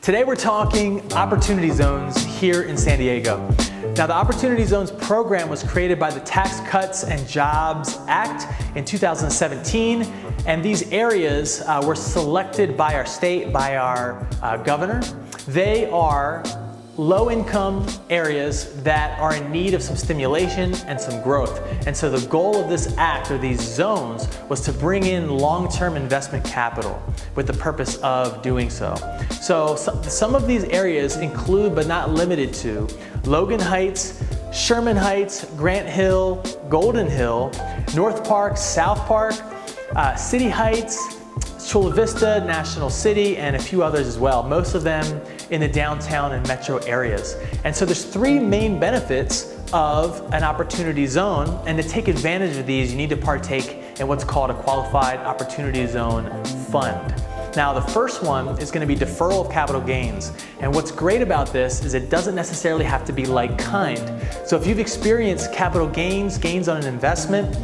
Today we're talking opportunity zones here in San Diego. Now, the Opportunity Zones program was created by the Tax Cuts and Jobs Act in 2017, and these areas were selected by our state, by our governor. They are low-income areas that are in need of some stimulation and some growth. And so the goal of this act, or these zones, was to bring in long-term investment capital with the purpose of doing so. So some of these areas include, but not limited to, Logan Heights, Sherman Heights, Grant Hill, Golden Hill, North Park, South Park, City Heights, Chula Vista, National City, and a few others as well, most of them in the downtown and metro areas. And so there's three main benefits of an opportunity zone, and to take advantage of these, you need to partake in what's called a Qualified Opportunity Zone Fund. Now, the first one is going to be deferral of capital gains. And what's great about this is it doesn't necessarily have to be like kind. So if you've experienced capital gains on an investment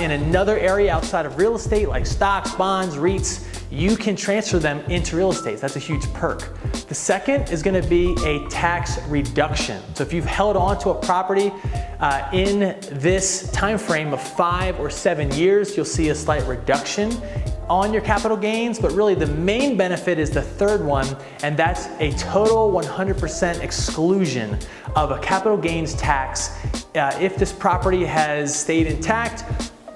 in another area outside of real estate, like stocks, bonds, REITs, you can transfer them into real estate. That's a huge perk. The second is going to be a tax reduction. So if you've held on to a property in this time frame of 5 or 7 years, you'll see a slight reduction on your capital gains, but really the main benefit is the third one, and that's a total 100% exclusion of a capital gains tax if this property has stayed intact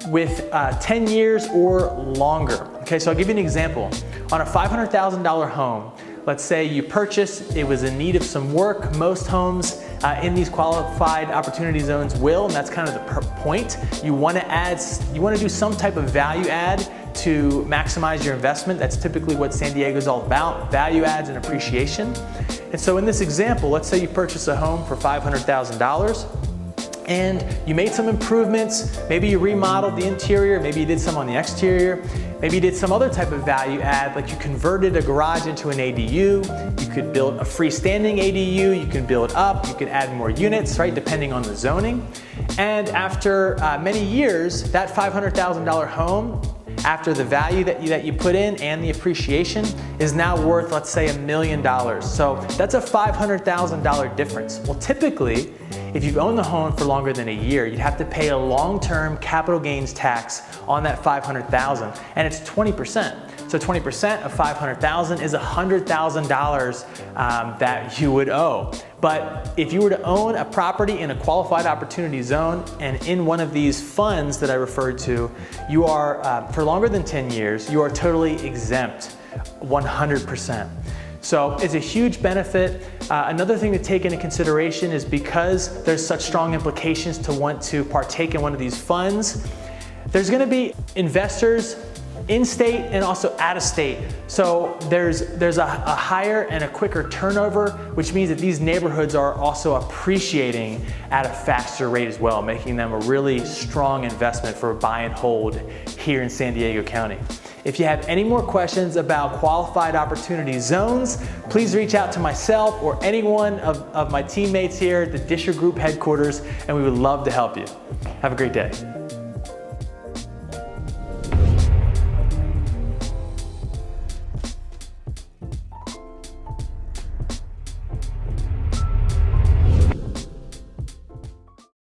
with 10 years or longer. Okay, so I'll give you an example. On a $500,000 home, let's say you purchased, it was in need of some work. Most homes in these qualified opportunity zones will, and that's kind of the point. You want to do some type of value add to maximize your investment. That's typically what San Diego is all about, value adds and appreciation. And so in this example, let's say you purchase a home for $500,000 and you made some improvements. Maybe you remodeled the interior, maybe you did some on the exterior, maybe you did some other type of value add, like you converted a garage into an ADU, you could build a freestanding ADU, you can build up, you could add more units, right, depending on the zoning. And after many years, that $500,000 home, after the value that you put in and the appreciation, is now worth, let's say, $1 million. So that's a $500,000 difference. Well, typically, if you've owned the home for longer than a year, you'd have to pay a long-term capital gains tax on that $500,000, and it's 20%. So 20% of $500,000 is $100,000 that you would owe. But if you were to own a property in a qualified opportunity zone and in one of these funds that I referred to, you are, for longer than 10 years, you are totally exempt, 100%. So it's a huge benefit. Another thing to take into consideration is because there's such strong implications to want to partake in one of these funds, there's going to be investors in-state and also out-of-state. So there's a higher and a quicker turnover, which means that these neighborhoods are also appreciating at a faster rate as well, making them a really strong investment for buy and hold here in San Diego County. If you have any more questions about qualified opportunity zones, please reach out to myself or any one of my teammates here at the Disher Group headquarters, and we would love to help you. Have a great day.